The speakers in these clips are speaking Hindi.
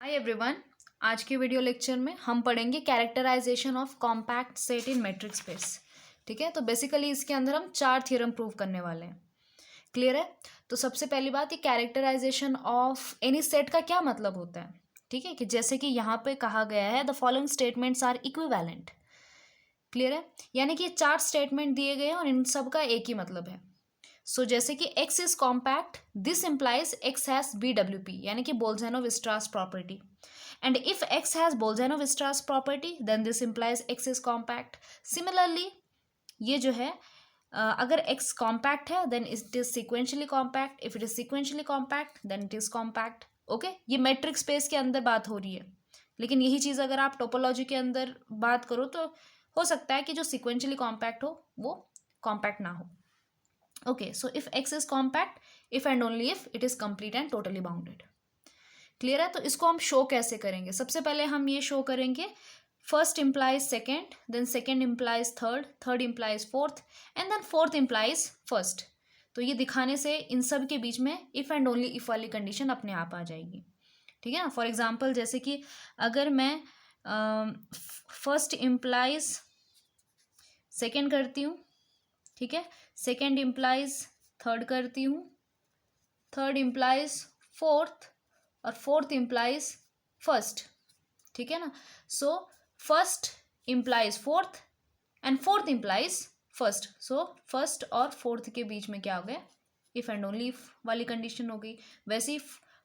Hi everyone. आज के वीडियो लेक्चर में हम पढ़ेंगे characterization of compact set in metric space. ठीक है, तो बेसिकली इसके अंदर हम 4 थ्योरम प्रूव करने वाले हैं। क्लियर है? तो सबसे पहली बात, ये कैरेक्टराइजेशन ऑफ एनी सेट का क्या मतलब होता है। ठीक है, कि जैसे कि यहाँ पे कहा गया है the following statements are equivalent. Clear है? यानी कि 4 स्टेटमेंट दिए गए हैं और इन सब का एक ही मतलब है। सो जैसे कि x is compact, this implies x has BWP यानी कि Bolzano Weierstrass property, and if x has Bolzano Weierstrass property then this implies x is compact. Similarly ये जो है अगर x कॉम्पैक्ट है then it is sequentially compact, if it is sequentially compact then it is compact. Okay, ये मैट्रिक स्पेस के अंदर बात हो रही है, लेकिन यही चीज़ अगर आप टोपोलॉजी के अंदर बात करो तो हो सकता है कि जो सिक्वेंशियली कॉम्पैक्ट हो वो कॉम्पैक्ट ना हो। Okay, so if X is compact, if and only if it is complete and totally bounded. Clear है? तो इसको हम शो कैसे करेंगे? सबसे पहले हम ये शो करेंगे first implies second, then second implies third, third implies fourth, and then fourth implies first. तो ये दिखाने से इन सब के बीच में इफ एंड ओनली इफ वाली कंडीशन अपने आप आ जाएगी। ठीक है ना? फॉर एग्जाम्पल जैसे कि अगर मैं फर्स्ट इम्प्लाइज सेकेंड करती हूँ, ठीक है, सेकेंड इम्प्लाइज थर्ड करती हूँ, थर्ड इम्प्लाइज फोर्थ, और फोर्थ इम्प्लाइज फर्स्ट। ठीक है ना? So first implies fourth and fourth implies first. So first और फोर्थ के बीच में क्या हो गया? इफ एंड ओनली इफ वाली कंडीशन हो गई। वैसे ही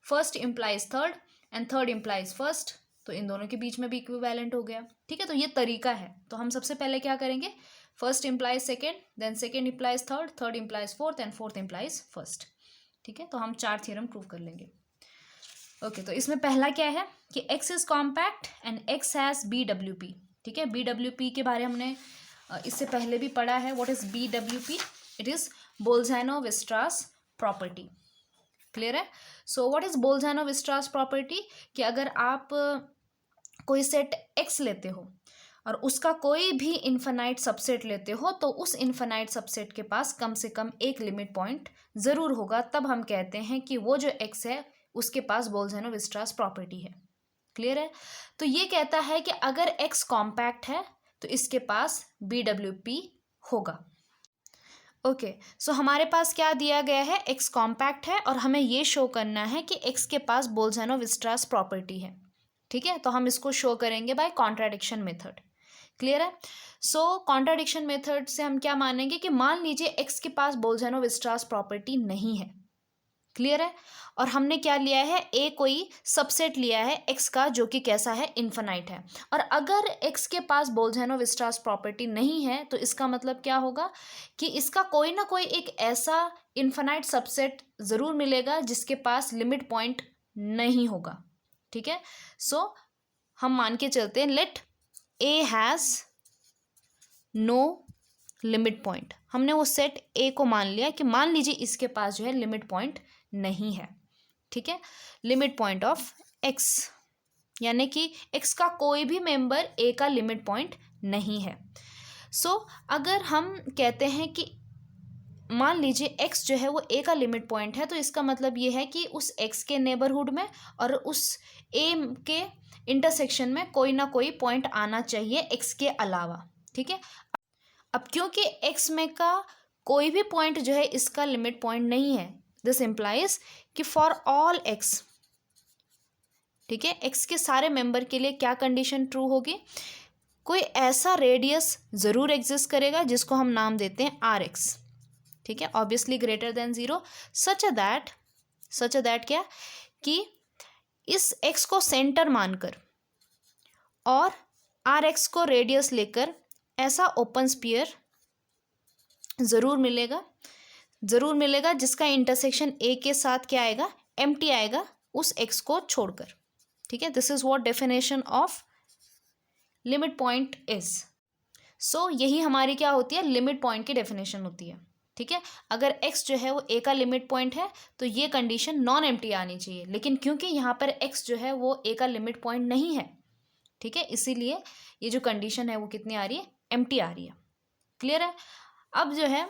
first implies third and third implies first, तो इन दोनों के बीच में भी इक्विवेलेंट हो गया। ठीक है, तो ये तरीका है। तो हम सबसे पहले क्या करेंगे? First implies second, then second implies third, third implies fourth, and fourth implies first. ठीक है, तो हम 4 थ्योरम प्रूव कर लेंगे। ओके, तो इसमें पहला क्या है कि x is compact and x has BWP। ठीक है, BWP के बारे हमने इससे पहले भी पढ़ा है। What is BWP? It is Bolzano Weierstrass property. Clear है? So what is Bolzano Weierstrass property? कि अगर आप कोई सेट x लेते हो और उसका कोई भी इन्फिनाइट सबसेट लेते हो, तो उस इन्फिनाइट सबसेट के पास कम से कम एक लिमिट पॉइंट ज़रूर होगा, तब हम कहते हैं कि वो जो x है उसके पास बोल्ज़ेनोव-स्ट्रास प्रॉपर्टी है। क्लियर है? तो ये कहता है कि अगर x कॉम्पैक्ट है तो इसके पास BWP होगा। ओके, सो हमारे पास क्या दिया गया है? x कॉम्पैक्ट है और हमें ये शो करना है कि x के पास बोल्ज़ेनोव-स्ट्रास प्रॉपर्टी है। ठीक है, तो हम इसको शो करेंगे बाय कॉन्ट्राडिक्शन मेथड। क्लियर है? सो कॉन्ट्राडिक्शन मेथड से हम क्या मानेंगे कि मान लीजिए x के पास बोल्ज़ेनोव-स्ट्रास प्रॉपर्टी नहीं है। क्लियर है? और हमने क्या लिया है? a कोई सबसेट लिया है x का जो कि कैसा है? इन्फिनाइट है। और अगर x के पास बोल्ज़ेनोव-स्ट्रास प्रॉपर्टी नहीं है तो इसका मतलब क्या होगा कि इसका कोई ना कोई एक ऐसा इन्फिनाइट सबसेट ज़रूर मिलेगा जिसके पास लिमिट पॉइंट नहीं होगा। ठीक है, सो हम मान के चलते हैं let a has no limit point. हमने वो सेट a को मान लिया कि मान लीजिए इसके पास जो है लिमिट पॉइंट नहीं है। ठीक है, लिमिट पॉइंट ऑफ x यानी कि x का कोई भी मेंबर a का लिमिट पॉइंट नहीं है। सो अगर हम कहते हैं कि मान लीजिए x जो है वो a का लिमिट पॉइंट है, तो इसका मतलब ये है कि उस x के नेबरहुड में और उस a के इंटरसेक्शन में कोई ना कोई पॉइंट आना चाहिए x के अलावा। ठीक है, अब क्योंकि x में का कोई भी पॉइंट जो है इसका लिमिट पॉइंट नहीं है, दिस इम्प्लाइज कि फॉर ऑल x, ठीक है, x के सारे मेंबर के लिए क्या कंडीशन ट्रू होगी? कोई ऐसा रेडियस ज़रूर एग्जिस्ट करेगा जिसको हम नाम देते हैं RX। ठीक है, obviously greater than 0, such that क्या कि इस x को सेंटर मानकर और RX को रेडियस लेकर ऐसा ओपन स्फीयर ज़रूर मिलेगा जिसका इंटरसेक्शन a के साथ क्या आएगा? एम्प्टी आएगा उस x को छोड़कर। ठीक है, this is what definition of limit point is. So यही हमारी क्या होती है? लिमिट पॉइंट की डेफिनेशन होती है। ठीक है, अगर x जो है वो a का लिमिट पॉइंट है तो ये कंडीशन नॉन एम्प्टी आनी चाहिए, लेकिन क्योंकि यहाँ पर x जो है वो a का लिमिट पॉइंट नहीं है, ठीक है, इसीलिए ये जो कंडीशन है वो कितनी आ रही है? एम्प्टी आ रही है। क्लियर है? अब जो है,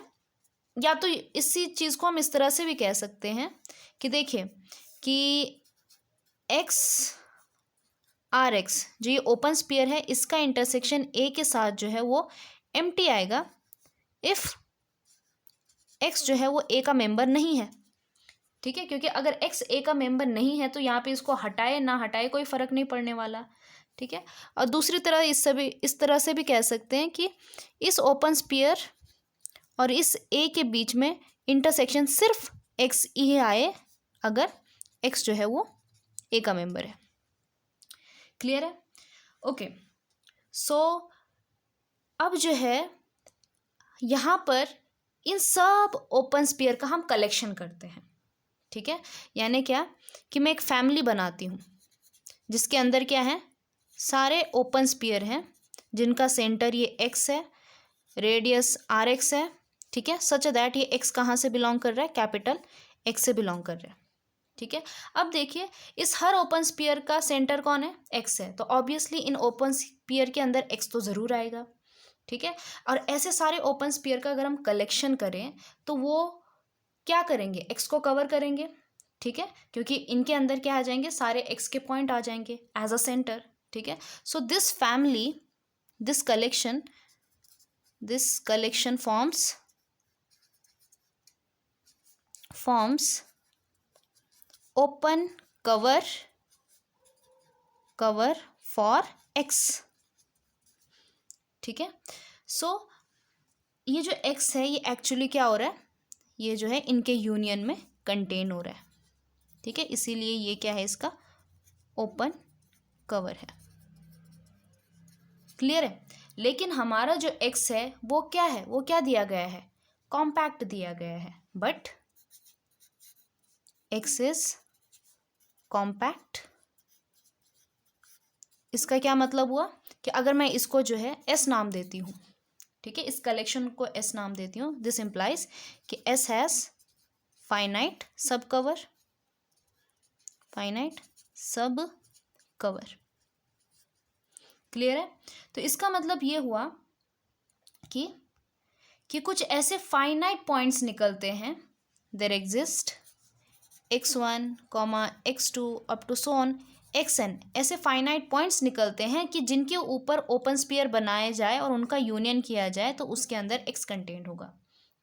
या तो इसी चीज़ को हम इस तरह से भी कह सकते हैं कि देखिए कि x आर एक्स, जो ये ओपन स्पीयर है, इसका इंटरसेक्शन ए के साथ जो है वो एम्प्टी आएगा इफ एक्स जो है वो ए का मेंबर नहीं है। ठीक है, क्योंकि अगर एक्स ए का मेंबर नहीं है तो यहाँ पे इसको हटाए ना हटाए कोई फर्क नहीं पड़ने वाला। ठीक है, और दूसरी तरह इस तरह से भी कह सकते हैं कि इस ओपन स्पीयर और इस ए के बीच में इंटरसेक्शन सिर्फ एक्स ही आए अगर एक्स जो है वो ए का मेंबर है। क्लियर है? ओके, सो अब जो है यहाँ पर इन सब ओपन स्पीयर का हम कलेक्शन करते हैं। ठीक है, यानी क्या कि मैं एक फैमिली बनाती हूँ जिसके अंदर क्या है, सारे ओपन स्पीयर हैं जिनका सेंटर ये एक्स है, रेडियस आर एक्स है। ठीक है, सच दैट ये एक्स कहाँ से बिलोंग कर रहा है, कैपिटल एक्स से बिलोंग कर रहा है। ठीक है, अब देखिए इस हर ओपन स्पीयर का सेंटर कौन है, एक्स है, तो ऑब्वियसली इन ओपन स्पीयर के अंदर एक्स तो ज़रूर आएगा। ठीक है, और ऐसे सारे ओपन स्पीयर का अगर हम कलेक्शन करें तो वो क्या करेंगे, एक्स को कवर करेंगे। ठीक है, क्योंकि इनके अंदर क्या आ जाएंगे, सारे एक्स के पॉइंट आ जाएंगे एज अ सेंटर। ठीक है, so this family, this collection forms open cover for x. ठीक है, सो ये जो एक्स है ये एक्चुअली क्या हो रहा है, ये जो है इनके यूनियन में कंटेन हो रहा है। ठीक है, इसीलिए ये क्या है, इसका ओपन कवर है। क्लियर है? लेकिन हमारा जो एक्स है वो क्या है, वो क्या दिया गया है, कॉम्पैक्ट दिया गया है, बट एक्स इज कॉम्पैक्ट। इसका क्या मतलब हुआ कि अगर मैं इसको जो है एस नाम देती हूँ, ठीक है, इस कलेक्शन को एस नाम देती हूँ, दिस इम्प्लाइज कि एस हैज फाइनाइट सब कवर। क्लियर है? तो इसका मतलब ये हुआ कि कुछ ऐसे फाइनाइट पॉइंट्स निकलते हैं, there exist x1, x2 up to so on xn, ऐसे फाइनाइट पॉइंट्स निकलते हैं कि जिनके ऊपर ओपन स्पीयर बनाए जाए और उनका यूनियन किया जाए तो उसके अंदर x कंटेंट होगा।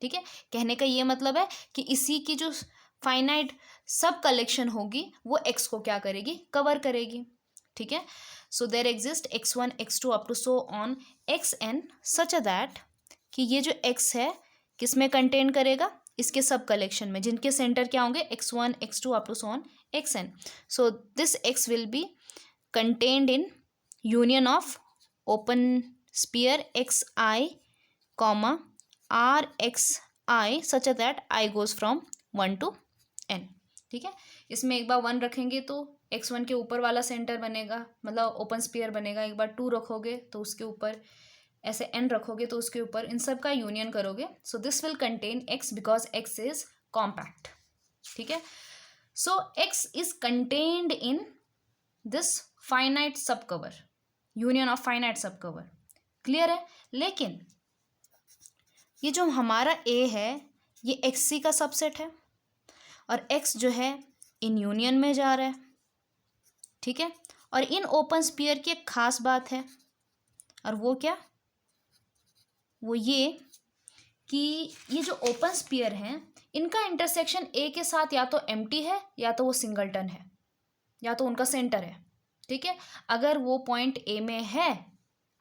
ठीक है, कहने का ये मतलब है कि इसी की जो फाइनाइट सब कलेक्शन होगी वो x को क्या करेगी, कवर करेगी। ठीक है, so there exist x1, x2 up to so on xn such that कि ये जो x है किस में कंटेन करेगा, इसके सब कलेक्शन में, जिनके सेंटर क्या होंगे, x1, x2 up to so on xn। So this x will be contained in union of open sphere xi comma r x i such that i goes from 1 to n। ठीक है, इसमें एक बार 1 रखेंगे तो x1 के ऊपर वाला सेंटर बनेगा, मतलब ओपन स्पीयर बनेगा। एक बार 2 रखोगे तो उसके ऊपर, ऐसे n रखोगे तो उसके ऊपर, इन सब का यूनियन करोगे। So this will contain x because x is compact. ठीक है, सो x is contained in this finite सब कवर, यूनियन ऑफ फाइनाइट सब कवर। क्लियर है? लेकिन ये जो हमारा a है ये xc का सबसेट है और x जो है इन यूनियन में जा रहा है। ठीक है, और इन ओपन स्पीयर की एक खास बात है, और वो क्या, वो ये कि ये जो ओपन स्पीयर हैं इनका इंटरसेक्शन ए के साथ या तो एम्प्टी है या तो वो सिंगलटन है या तो उनका सेंटर है। ठीक है, अगर वो पॉइंट ए में है,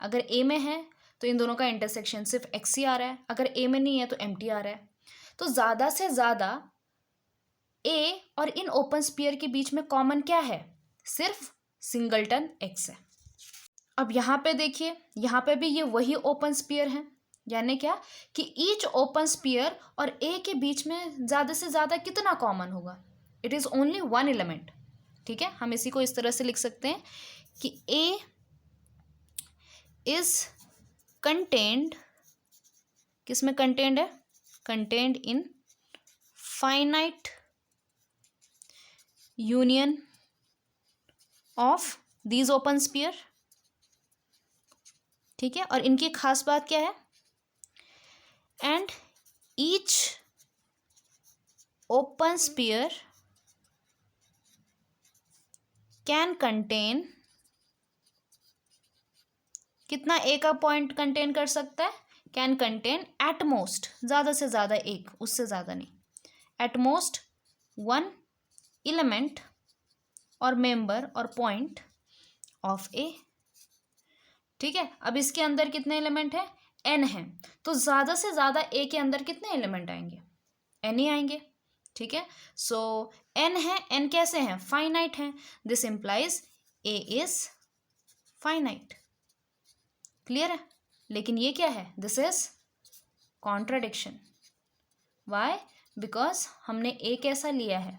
अगर ए में है तो इन दोनों का इंटरसेक्शन सिर्फ एक्स ही आ रहा है, अगर ए में नहीं है तो एम्प्टी आ रहा है। तो ज़्यादा से ज़्यादा ए और इन ओपन स्पीयर के बीच में कॉमन क्या है, सिर्फ सिंगलटन एक्स है। अब यहाँ पे देखिए, यहाँ पे भी ये वही ओपन स्पीयर है, यानी क्या कि ईच ओपन स्पीयर और ए के बीच में ज़्यादा से ज़्यादा कितना कॉमन होगा, इट इज़ ओनली 1 एलिमेंट। ठीक है, हम इसी को इस तरह से लिख सकते हैं कि ए इज कंटेन्ड, किस में कंटेन्ड है, contained in finite union of these open sphere. ठीक है, और इनकी खास बात क्या है, and each open sphere can contain कितना ए का पॉइंट कंटेन कर सकता है? कैन कंटेन एट मोस्ट, ज़्यादा से ज़्यादा एक, उससे ज़्यादा नहीं, एट मोस्ट वन एलिमेंट और मेंबर और पॉइंट ऑफ ए। ठीक है, अब इसके अंदर कितने एलिमेंट है? एन है, तो ज़्यादा से ज़्यादा ए के अंदर कितने एलिमेंट आएंगे? एन ही आएंगे। ठीक है, सो एन है, एन कैसे हैं? फाइनाइट है, this implies a is finite. Clear है? लेकिन ये क्या है? This is contradiction. Why? Because हमने ए कैसा लिया है?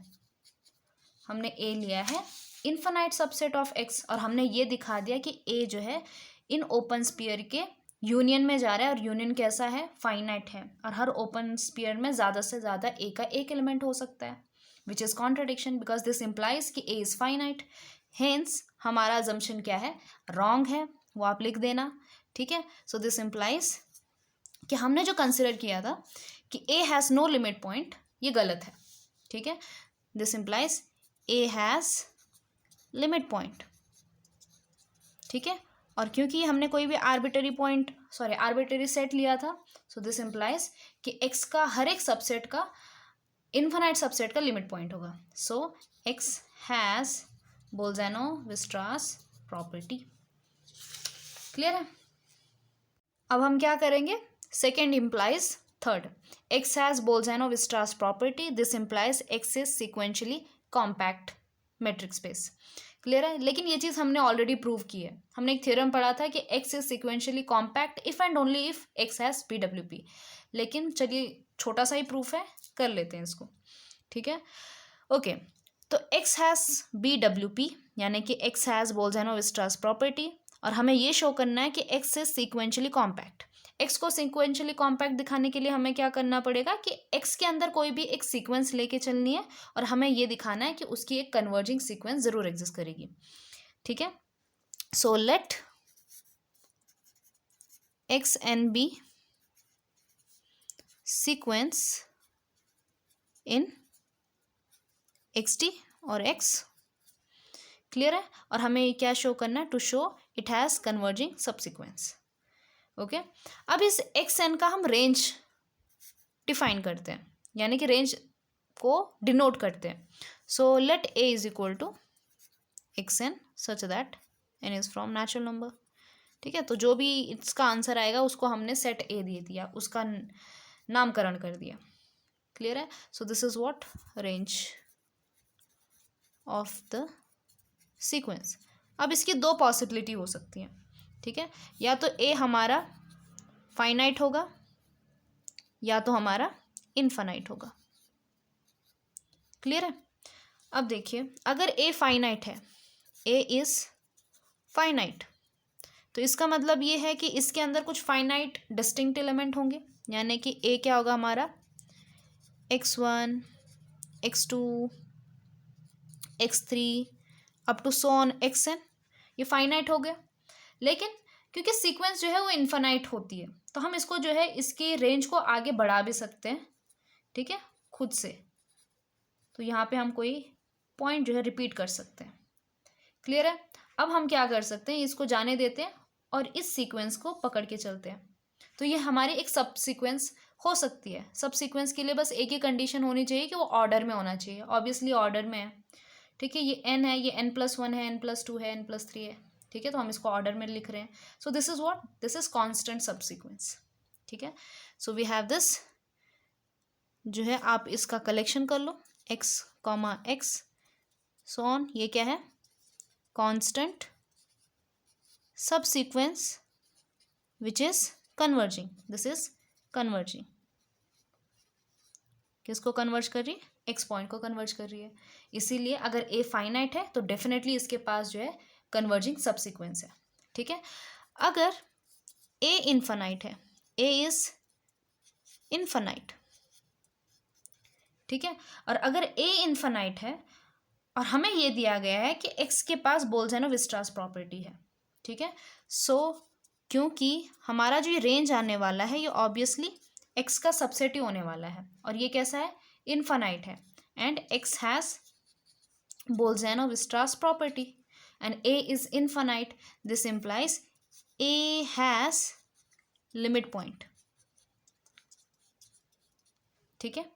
हमने ए लिया है इनफाइनाइट सबसेट ऑफ एक्स, और हमने ये दिखा दिया कि ए जो है इन ओपन स्पीयर के यूनियन में जा रहा है, और यूनियन कैसा है? फाइनाइट है, और हर ओपन स्पीयर में ज़्यादा से ज़्यादा ए का एक एलिमेंट हो सकता है, which is contradiction because this implies कि ए इज़ फाइनाइट। हेंस हमारा अजम्पशन क्या है? रॉन्ग है, वो आप लिख देना। ठीक है, सो दिस इम्प्लाइज कि हमने जो कंसिडर किया था कि a has no limit point, ये गलत है। ठीक है, this implies A has limit point. ठीक है, और क्योंकि हमने कोई भी आर्बिटरी सेट लिया था, सो दिस इम्प्लाइज कि एक्स का हर एक सबसेट का, इनफाइनाइट सबसेट का लिमिट पॉइंट होगा। So x has Bolzano Weierstrass property. Clear है? अब हम क्या करेंगे? Second implies third, x has Bolzano Weierstrass property, this implies x is sequentially compact metrics space. Clear है? लेकिन ये चीज़ हमने ऑलरेडी प्रूव की है। हमने एक थ्योरम पढ़ा था कि x is sequentially compact if and only if x has PWP। लेकिन चलिए छोटा सा ही प्रूफ है, कर लेते हैं इसको। ठीक है, ओके, तो एक्स हैज़ BWP यानी कि एक्स हैज़ बोल्ज़ैनो-वीस्ट्रास प्रॉपर्टी, और हमें ये शो करना है कि x is sequentially compact. X को सिक्वेंशियली कॉम्पैक्ट दिखाने के लिए हमें क्या करना पड़ेगा कि एक्स के अंदर कोई भी एक सीक्वेंस लेके चलनी है, और हमें ये दिखाना है कि उसकी एक कन्वर्जिंग सीक्वेंस जरूर एग्जिस्ट करेगी। ठीक है, so let x n be sequence in XT और X। क्लियर है? और हमें क्या शो करना है? To show it has converging subsequence. Okay, अब इस एक्स एन का हम रेंज डिफाइन करते हैं, यानी कि रेंज को डिनोट करते हैं। So let a is equal to x n such that n is from natural number. ठीक है, तो जो भी इसका आंसर आएगा उसको हमने सेट ए दे दिया, उसका नामकरण कर दिया। क्लियर है? So this is what range of the sequence. अब इसकी दो पॉसिबिलिटी हो सकती हैं। ठीक है, या तो ए हमारा फाइनाइट होगा या तो हमारा इनफाइनाइट होगा। क्लियर है? अब देखिए, अगर ए फाइनाइट है, ए इज फाइनाइट, तो इसका मतलब ये है कि इसके अंदर कुछ फाइनाइट डिस्टिंक्ट एलिमेंट होंगे, यानी कि ए क्या होगा हमारा? x1 x2 x3 up to so on xn, ये फाइनाइट हो गया। लेकिन क्योंकि सीक्वेंस जो है वो इनफाइनाइट होती है, तो हम इसको जो है इसकी रेंज को आगे बढ़ा भी सकते हैं। ठीक है, खुद से। तो यहाँ पे हम कोई पॉइंट जो है रिपीट कर सकते हैं। क्लियर है? अब हम क्या कर सकते हैं, इसको जाने देते हैं और इस सीक्वेंस को पकड़ के चलते हैं। तो ये हमारी एक सब सीक्वेंस हो सकती है। सब सीक्वेंस के लिए बस एक ही कंडीशन होनी चाहिए कि वो ऑर्डर में होना चाहिए। ऑब्वियसली ऑर्डर में है। ठीक है, ये n है, ये n+1 है, n+2 है, n+3 है। ठीक है, तो हम इसको ऑर्डर में लिख रहे हैं। So this is what, this is constant सब सीक्वेंस। ठीक है, सो वी हैव दिस, जो है आप इसका कलेक्शन कर लो, x, x सो ऑन, ये क्या है? कांस्टेंट सब sequence which is converging. This is converging. किसको कन्वर्ज कर रही है? एक्स पॉइंट को कन्वर्ज कर रही है। इसीलिए अगर ए फाइनाइट है तो डेफिनेटली इसके पास जो है कन्वर्जिंग सब सीक्वेंस है। ठीक है, अगर ए इनफाइनाइट है, ए इज इनफाइनाइट। ठीक है, और अगर ए इनफाइनाइट है और हमें ये दिया गया है कि एक्स के पास बोल्ज़ैनो-वीस्ट्रास प्रॉपर्टी है। ठीक है, सो क्योंकि हमारा जो ये रेंज आने वाला है ये ऑब्वियसली एक्स का सबसेट ही होने वाला है, और ये कैसा है? इनफाइनाइट है, and x has Bolzano Weierstrass property and A is infinite. This implies A has limit point, ठीक है।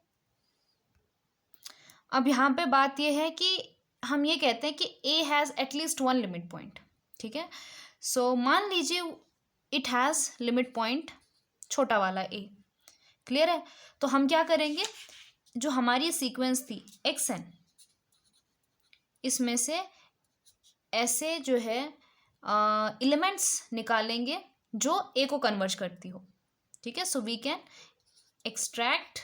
अब यहाँ पे बात ये है कि हम ये कहते हैं कि a has at least one limit point, ठीक है। सो मान लीजिए इट हैज़ लिमिट पॉइंट छोटा वाला ए, क्लियर है। तो हम क्या करेंगे, जो हमारी सीक्वेंस थी एक्स एन, इसमें से ऐसे जो है एलिमेंट्स निकालेंगे जो ए को कन्वर्ज करती हो, ठीक है। So we can extract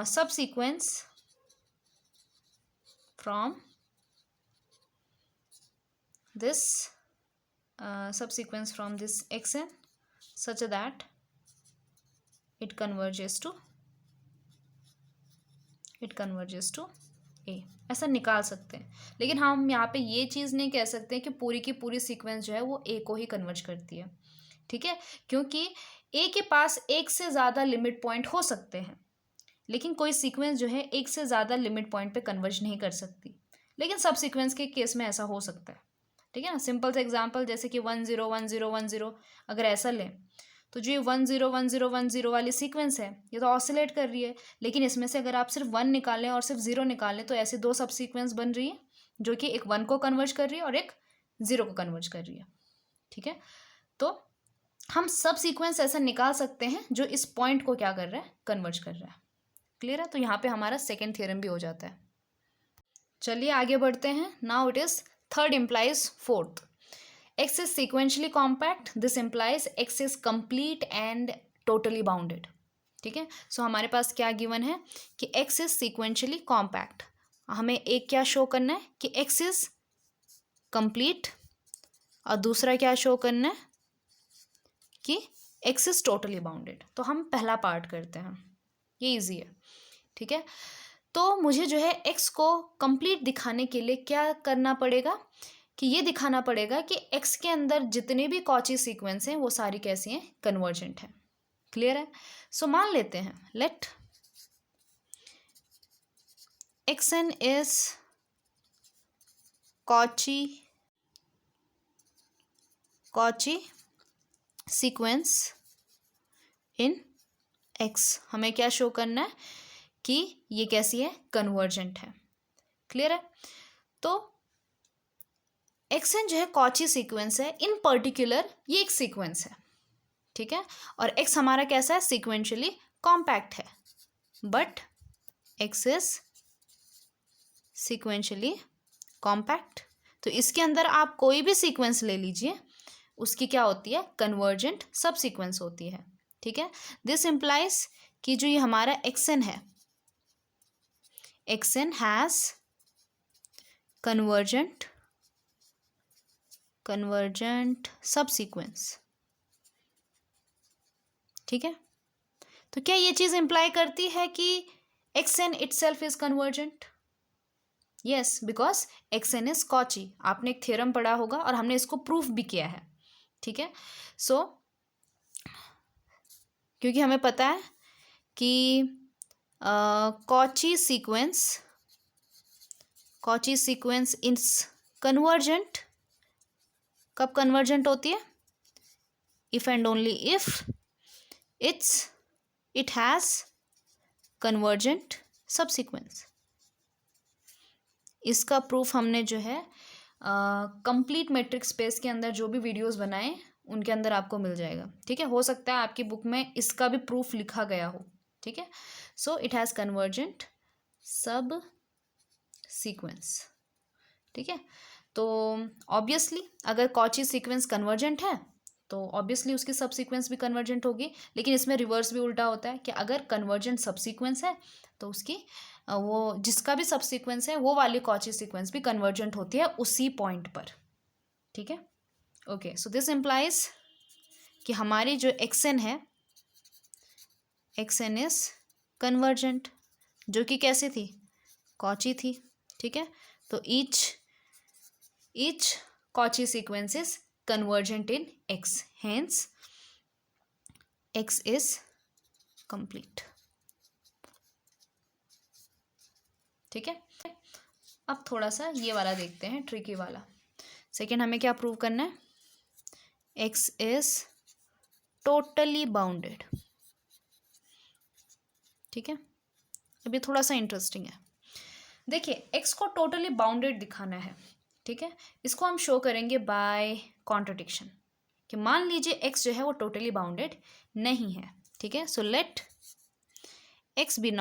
subsequence from this subsequence from this xn such that it converges to a, ऐसा निकाल सकते हैं। लेकिन हम यहाँ पे ये चीज़ नहीं कह सकते कि पूरी की पूरी सीक्वेंस जो है वो ए को ही कन्वर्ज करती है, ठीक है, क्योंकि ए के पास एक से ज़्यादा लिमिट पॉइंट हो सकते हैं, लेकिन कोई सीक्वेंस जो है एक से ज़्यादा लिमिट पॉइंट पे कन्वर्ज नहीं कर सकती। लेकिन सब सीक्वेंस के केस में ऐसा हो सकता है, ठीक है ना। सिंपल सा एग्जांपल जैसे कि 1 0 1 0 1 0 अगर ऐसा लें, तो जो ये 1 0 1 0 1 0 वाली सीक्वेंस है ये तो ऑसिलेट कर रही है, लेकिन इसमें से अगर आप सिर्फ 1 निकालें और सिर्फ 0 निकालें तो ऐसे दो सब सीक्वेंस बन रही है जो कि एक 1 को कन्वर्ज कर रही है और एक 0 को कन्वर्ज कर रही है, ठीक है। तो हम सब सीक्वेंस ऐसा निकाल सकते हैं जो इस पॉइंट को क्या कर रहा है, कन्वर्ज कर रहा है, क्लियर है। तो यहाँ पे हमारा सेकेंड थ्योरम भी हो जाता है। चलिए आगे बढ़ते हैं। Now it is third implies fourth. X is sequentially compact, this implies x is complete and totally bounded, ठीक है। सो हमारे पास क्या गिवन है कि एक्स इज सिक्वेंशली कॉम्पैक्ट, हमें एक क्या शो करना है कि एक्स इज कंप्लीट, और दूसरा क्या शो करना है कि एक्स इज टोटली बाउंडेड। तो हम पहला पार्ट करते हैं, ये इजी है, ठीक है। तो मुझे जो है एक्स को कंप्लीट दिखाने के लिए क्या करना पड़ेगा कि ये दिखाना पड़ेगा कि एक्स के अंदर जितने भी कॉची सीक्वेंस हैं वो सारी कैसी हैं, कन्वर्जेंट हैं, क्लियर है। सो मान लेते हैं let x n is Cauchy sequence in x. हमें क्या शो करना है कि ये कैसी है, कन्वर्जेंट है, क्लियर है। तो एक्स एन जो है कॉची सीक्वेंस है, इन पर्टिकुलर ये एक सीक्वेंस है, ठीक है। और एक्स हमारा कैसा है, सीक्वेंशियली कॉम्पैक्ट है, but x is sequentially compact. तो इसके अंदर आप कोई भी सीक्वेंस ले लीजिए, उसकी क्या होती है, कन्वर्जेंट सब सीक्वेंस होती है, ठीक है। दिस इम्प्लाइज कि जो ये हमारा एक्स एन है, एक्स एन हैज कन्वर्जेंट सब सीक्वेंस, ठीक है। तो क्या ये चीज इंप्लाई करती है कि x n itself is convergent? Yes, because x n is Cauchy. आपने एक थ्योरम पढ़ा होगा और हमने इसको प्रूफ भी किया है, ठीक है। सो क्योंकि हमें पता है कि कॉची सीक्वेंस इज कन्वर्जेंट। कब कन्वर्जेंट होती है? If and only if it has convergent सब सीक्वेंस। इसका प्रूफ हमने जो है कंप्लीट मैट्रिक्स स्पेस के अंदर जो भी वीडियोस बनाए उनके अंदर आपको मिल जाएगा, ठीक है। हो सकता है आपकी बुक में इसका भी प्रूफ लिखा गया हो, ठीक है। सो इट हैज़ कन्वर्जेंट सब सीक्वेंस, ठीक है। तो ऑब्वियसली अगर कॉची सीक्वेंस कन्वर्जेंट है तो ऑब्वियसली उसकी सब सीक्वेंस भी कन्वर्जेंट होगी, लेकिन इसमें रिवर्स भी उल्टा होता है कि अगर कन्वर्जेंट सब सीक्वेंस है तो उसकी वो जिसका भी सब सीक्वेंस है वो वाली कॉची सीक्वेंस भी कन्वर्जेंट होती है उसी पॉइंट पर, ठीक है। ओके, सो दिस इम्प्लाइज कि हमारी जो एक्स एन है, एक्स एन इज कन्वर्जेंट, जो कि कैसी थी, कॉची थी, ठीक है। तो each Cauchy sequence is convergent in X, hence X is complete, ठीक है। अब थोड़ा सा ये वाला देखते हैं, ट्रिकी वाला। सेकेंड हमें क्या प्रूव करना है, x इज टोटली बाउंडेड। ठीक है, अब ये थोड़ा सा इंटरेस्टिंग है। देखिए x को टोटली बाउंडेड दिखाना है, ठीक है, इसको हम शो करेंगे बाय कॉन्ट्रडिक्शन, कि मान लीजिए x जो है वो टोटली बाउंडेड नहीं है। ठीक है, so let x be